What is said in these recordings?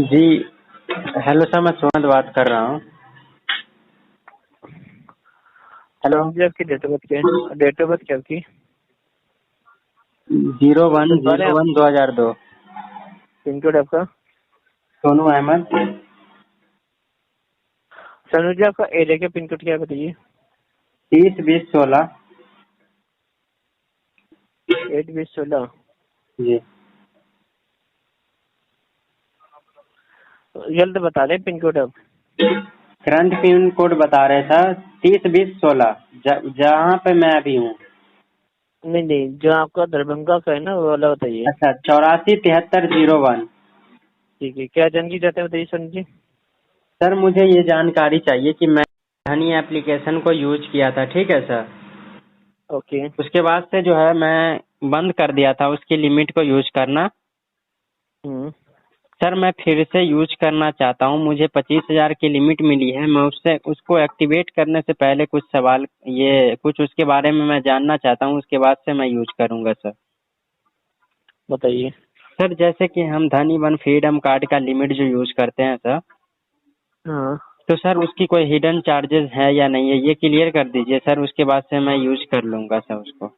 जी। Hello sir, मैं सुमंत बात कर रहा हूँ। हेलो। जी, आपकी डेट ऑफ बर्थ क्या है? डेट ऑफ बर्थ क्या आपकी? 01/01/2002। पिन कोड आपका? सोनू अहमद। सनु जी, आपका एरिया का पिन कोड क्या है बताइए? 302016। 82016। जी। जल्द बता रहे पिन कोड आप। करंट पिन कोड बता रहे सर, 302016, जहाँ पे मैं अभी हूँ। नहीं नहीं, जो आपका दरभंगा का है ना वो वाला बताइए। अच्छा, 847301। ठीक है, क्या जानकारी चाहते हैं बताइए सनु जी? सर, मुझे ये जानकारी चाहिए कि मैं हनी एप्लीकेशन को यूज किया था, ठीक है सर। ओके। उसके बाद से जो है मैं बंद कर दिया था उसकी लिमिट को यूज करना। हम्म। सर, मैं फिर से यूज करना चाहता हूँ। मुझे 25,000 की लिमिट मिली है। मैं उससे उसको एक्टिवेट करने से पहले कुछ सवाल, ये कुछ उसके बारे में मैं जानना चाहता हूँ। उसके बाद से मैं यूज करूँगा सर। बताइए। सर, जैसे कि हम धनी वन फ्रीडम कार्ड का लिमिट जो यूज करते हैं सर, हाँ, तो सर उसकी कोई हिडन चार्जेस है या नहीं है, ये क्लियर कर दीजिए सर। उसके बाद से मैं यूज कर लूँगा सर उसको।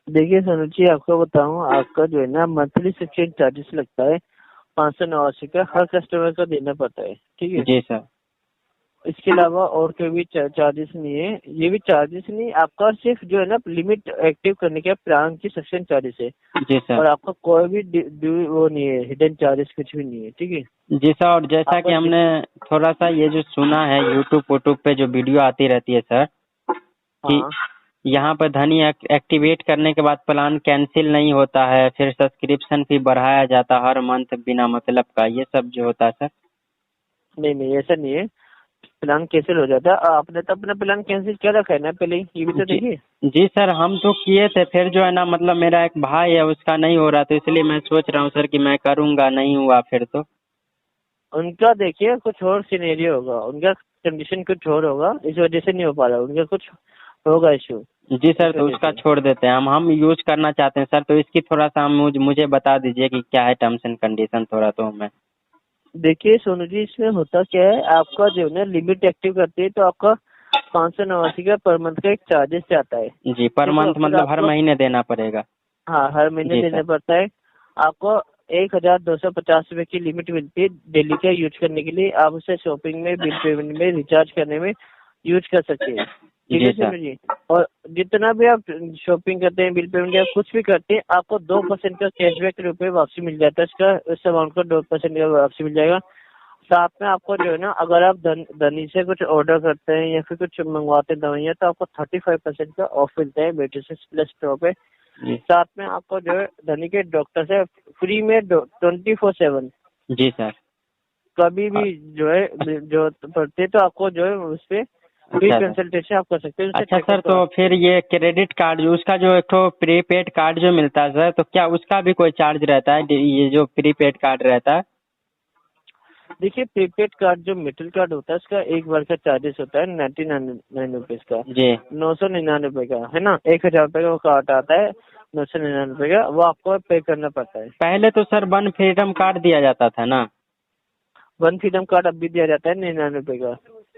देखिए सनु जी, आपको बताऊं, आपका जो है ना मंथली सब्सक्रिप्शन चार्जेस लगता है 589 का, हर कस्टमर का देना पड़ता है, ठीक है। जी सर। इसके अलावा और कोई भी चार्जेस नहीं है। ये भी चार्जेस नहीं, आपका सिर्फ जो है ना लिमिट एक्टिव करने के प्लान की सब्सक्रिप्शन चार्जेस है। जी सर। और आपका कोई भी वो नहीं है, हिडन चार्जेस कुछ भी नहीं है, ठीक है। जी सर, और जैसा कि आपका हमने थोड़ा सा ये जो सुना है, यूट्यूब वूट्यूब पे जो वीडियो आती रहती है सर, कि हाँ, यहाँ पर धनी एक्टिवेट करने के बाद प्लान कैंसिल नहीं होता है, फिर सब्सक्रिप्शन फी बढ़ाया जाता है हर मंथ बिना मतलब का, ये सब जो होता है सर। नहीं नहीं, ऐसा नहीं है। प्लान कैंसिल हो जाता है। आपने तो अपना प्लान कैंसिल कर रखा है ना पहले ही, ये भी तो जी। देखिए। जी सर, हम तो किए थे, फिर जो है ना मतलब मेरा एक भाई है, उसका नहीं हो रहा, तो इसलिए मैं सोच रहा हूँ सर कि मैं करूँगा, नहीं हुआ फिर तो। उनका देखिए कुछ और सिनेरियो होगा, उनका कंडीशन कुछ और होगा, इस वजह से नहीं हो पा रहा, उनका कुछ होगा इशू, जी सर, इस तो वजह उसका से। छोड़ देते हैं। हम यूज करना चाहते हैं सर, तो इसकी थोड़ा सा मुझे बता दीजिए कि क्या है टर्म्स एंड कंडीशन थोड़ा, तो मैं। देखिए सोनू जी, इसमें होता क्या है, आपका जो है ना लिमिट एक्टिव करते हैं तो आपका 589 का पर मंथ का एक चार्जेस आता है, जी, पर ठीक है। मंथ फिर मतलब हर आपको, महीने देना पड़ेगा। हाँ, हर महीने जी सर। देना पड़ता है। आपको 1,250 रुपए की लिमिट मिलती है डेली का यूज करने के लिए। आप उसे शॉपिंग में, बिल पेमेंट में, रिचार्ज करने में यूज कर सकते हैं, ठीक जी है सर। सोनू जी। और जितना भी आप शॉपिंग करते हैं, बिल पेमेंट या कुछ भी करते हैं, आपको 2% का कैशबैक रुपए वापसी मिल जाता है। इसका इस अमाउंट का 2% का वापसी मिल जाएगा। साथ में आपको जो है ना, अगर आप धनी से कुछ ऑर्डर करते हैं या फिर कुछ मंगवाते हैं दवाइयाँ, तो आपको 35% का ऑफ मिलता है मेडिसिन प्लस स्टॉप पे। जी। साथ में आपको जो है धनी के डॉक्टर से फ्री में 24/7 जी सर। कभी भी जो है जो पड़ते, तो आपको जो है उस पे फ्री अच्छा सर। कंसल्टेशन आप कर सकते हैं, उससे अच्छा सर, ट्रीटमेंट करवा तो सकते फिर हैं। ये क्रेडिट कार्ड जो उसका जो एक तो प्रीपेड कार्ड जो मिलता है सर, तो क्या उसका भी कोई चार्ज रहता है, ये जो प्रीपेड कार्ड रहता है? देखिए, प्रीपेड कार्ड जो मेटल कार्ड होता है, उसका एक बार का चार्जेस होता है 99 रुपीज का। जी। 999 का है ना, 1,000 रुपए का वो कार्ड आता है। 999 का वो आपको पे करना पड़ता है। पहले तो सर वन फ्रीडम कार्ड दिया जाता था ना। वन फ्रीडम कार्ड अब भी दिया जाता है 99 रुपए का।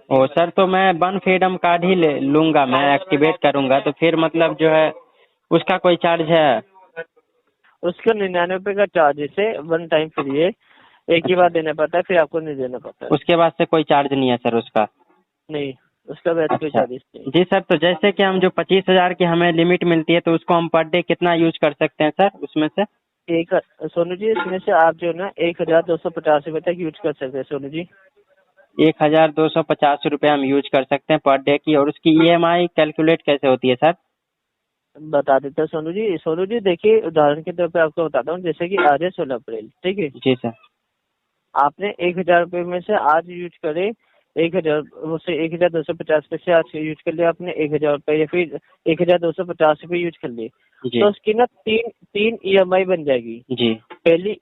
ओ सर, तो मैं वन फ्रीडम कार्ड ही ले लूंगा, मैं एक्टिवेट करूंगा, तो फिर मतलब जो है उसका कोई चार्ज है? उसका 99 रुपए का चार्जेस है, वन टाइम फ्री है। एक ही अच्छा, बार देना पड़ता है, फिर आपको नहीं देना पड़ता है। उसके बाद से कोई चार्ज नहीं है सर उसका? नहीं, उसका वैसे कोई अच्छा। चार्जेस नहीं। जी सर, तो जैसे कि हम जो 25,000 की हमें लिमिट मिलती है, तो उसको हम पर डे कितना यूज कर सकते हैं सर उसमें से? एक, सोनू जी, इसमें से आप जो है ना 1,250 रुपए तक यूज कर सकते हैं सोनू जी। 1,250 रुपये हम यूज कर सकते हैं पर डे की, और उसकी ईएमआई कैलकुलेट कैसे होती है सर? बता देता हूँ सोनू जी। सोनू जी देखिए, उदाहरण के तौर पे आपको बताता हूँ, जैसे कि आज है 16 अप्रैल, ठीक है। जी सर। आपने 1,000 रुपए में से आज यूज करे, 1,000 से 1,250 रुपए से आज यूज कर लिया आपने 1,000 रुपए, या फिर 1,250 रुपए यूज कर लिए, जी। तो उसकी ना तीन तीन ईएमआई बन जाएगी। जी। पहली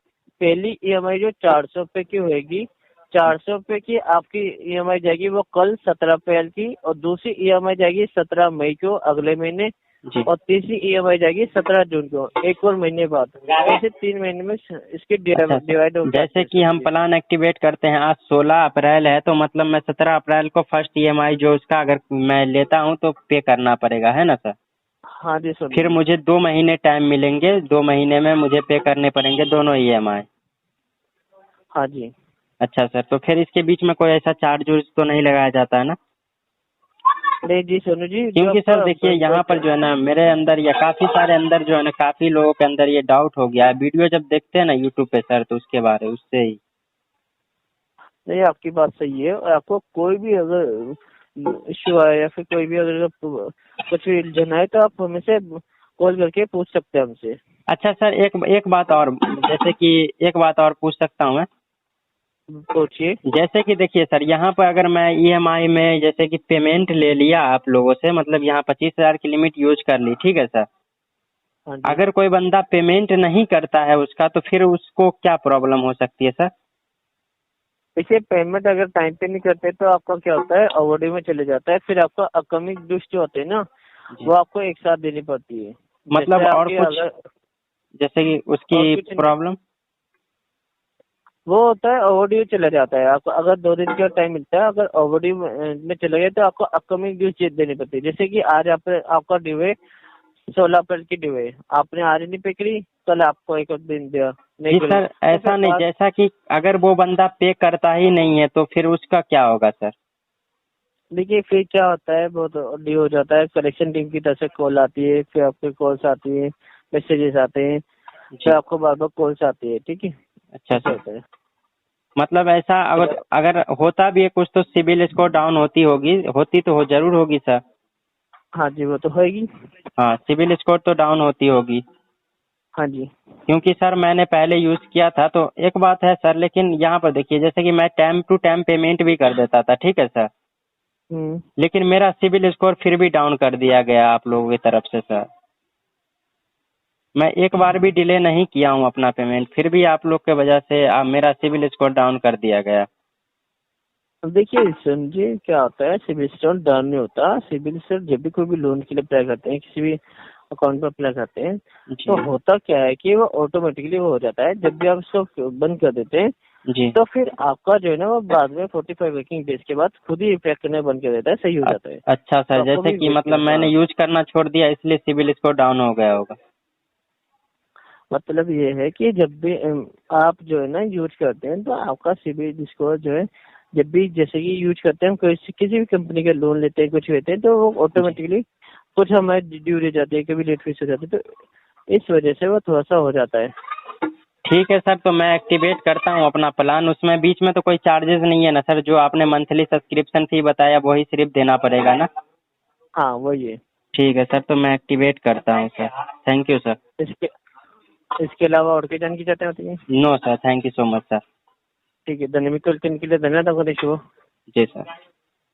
पहली ईएमआई जो 400 रुपए की होगी, 400 रुपए की आपकी ईएमआई जाएगी वो कल 17 अप्रैल की, और दूसरी ईएमआई जाएगी 17 मई को, अगले महीने। जी। और तीसरी EMI जाएगी 17 जून को, एक और महीने बाद। ऐसे 3 महीने में इसकी अच्छा डिवाइड सर, जैसे कि हम प्लान एक्टिवेट करते हैं, आज 16 अप्रैल है, तो मतलब मैं 17 अप्रैल को फर्स्ट EMI जो उसका अगर मैं लेता हूँ तो पे करना पड़ेगा, है ना सर? हाँ जी सर। फिर मुझे 2 महीने टाइम मिलेंगे, 2 महीने में मुझे पे करने पड़ेंगे दोनों EMI। हाँ जी। अच्छा सर, तो फिर इसके बीच में कोई ऐसा चार्ज उर्ज तो नहीं लगाया जाता है ना? नहीं जी सोनू जी, जो क्योंकि सर आपका देखिए यहाँ पर जो है ना, मेरे अंदर या काफी सारे अंदर जो है ना, काफी लोगों के अंदर ये डाउट हो गया है, वीडियो जब देखते हैं ना यूट्यूब पे सर, तो उसके बारे उससे ही। नहीं, आपकी बात सही है। और आपको कोई भी अगर इश्यू आए या फिर कोई भी अगर कुछ भी उलझन आए तो आप हमें कॉल करके पूछ सकते हैं हमसे। अच्छा सर, एक बात और, जैसे कि एक बात और पूछ सकता हूँ मैं? पूछिए। जैसे कि देखिए सर, यहाँ पर अगर मैं EMI में जैसे कि पेमेंट ले लिया आप लोगों से, मतलब यहाँ 25,000 की लिमिट यूज कर ली, ठीक है सर? हाँ जी। अगर कोई बंदा पेमेंट नहीं करता है उसका, तो फिर उसको क्या प्रॉब्लम हो सकती है सर? देखिए, पेमेंट अगर टाइम पे नहीं करते तो आपका क्या होता है, ओवरड्यू में चले जाता है। फिर आपका अपकमिंग ड्यूज जो होते हैं ना, जी। वो आपको एक साथ देनी पड़ती है। मतलब जैसे और आपकी कुछ, अगर जैसे कि और उसकी कुछ नहीं, प्रॉब्लम? वो होता है ओवरड्यू चला जाता है। आपको अगर 2 दिन का टाइम मिलता है, अगर ओवरड्यू में चले गए तो आपको अपकमिंग ड्यूज देनी पड़ती है। जैसे कि आज आपका ड्यू है 16 अप्रैल की ड्यू है, आपने आज नहीं पे करी, कल आपको एक और दिन दिया नहीं जी करी सर, तो फिर ऐसा नहीं, आज। जैसा कि अगर वो बंदा पे करता ही नहीं है तो फिर उसका क्या होगा सर? देखिए, फिर क्या होता है, बहुत ड्यू हो जाता है। कलेक्शन टीम की तरफ से कॉल आती है, फिर आपके कॉल्स आती है, मैसेजेस आते हैं, जी। फिर आपको बार बार कॉल्स आती है। ठीक है, अच्छा ऐसा सर, होता है। मतलब ऐसा अगर अगर होता भी है कुछ तो सिबिल स्कोर डाउन होती तो हो जरूर होगी सर। हाँ जी, वो तो होगी। हाँ, सिबिल स्कोर तो डाउन होती होगी। हाँ जी। क्योंकि सर मैंने पहले यूज किया था, तो एक बात है सर, लेकिन यहाँ पर देखिए, जैसे कि मैं टाइम टू टाइम पेमेंट भी कर देता था, ठीक है सर? हम्म। लेकिन मेरा सिबिल स्कोर फिर भी डाउन कर दिया गया आप लोगों की तरफ से सर। मैं एक बार भी डिले नहीं किया हूँ अपना पेमेंट, फिर भी आप लोग के वजह से मेरा सिबिल स्कोर डाउन कर दिया गया। अब देखिए समझिए, क्या होता है, सिबिल स्कोर डाउन नहीं होता। सिबिल स्कोर जब भी कोई भी लोन के लिए अप्लाई करते हैं, किसी भी अकाउंट पर अप्लाई करते हैं, जी। तो होता क्या है कि वो ऑटोमेटिकली वो हो जाता है। जब भी आप उसको बंद कर देते हैं जी। तो फिर आपका जो है ना, वो बाद में 45 वर्किंग डेज के बाद खुद ही इफेक्ट करना बंद कर देता है, सही हो जाता है। अच्छा तो सर, आपको जैसे भी कि वेट मतलब करना। मैंने यूज करना छोड़ दिया इसलिए सिबिल स्कोर डाउन हो गया होगा। मतलब ये है कि जब भी आप जो है ना यूज करते हैं, तो आपका सिबिल स्कोर जो है, जब भी जैसे कि यूज करते हैं, हम किसी भी कंपनी का लोन लेते हैं, कुछ लेते हैं, तो वो जी। ऑटोमेटिकली कुछ हमारे ड्यू रह जाती है, कभी लेट फीस हो जाती है, तो इस वजह से वो थोड़ा सा हो जाता है। ठीक है सर, तो मैं एक्टिवेट करता हूँ अपना प्लान। उसमें बीच में तो कोई चार्जेस नहीं है ना सर? जो आपने मंथली सब्सक्रिप्शन फी बताया वही सिर्फ देना पड़ेगा ना? हाँ, वही है। ठीक है सर, तो मैं एक्टिवेट करता हूँ सर। Thank you sir. इसके इसके अलावा और कोई जानकारी चाहते होती है? No sir, thank you so much sir. ठीक है, धन्यवाद। कल के लिए धन्यवाद आपका। जी सर।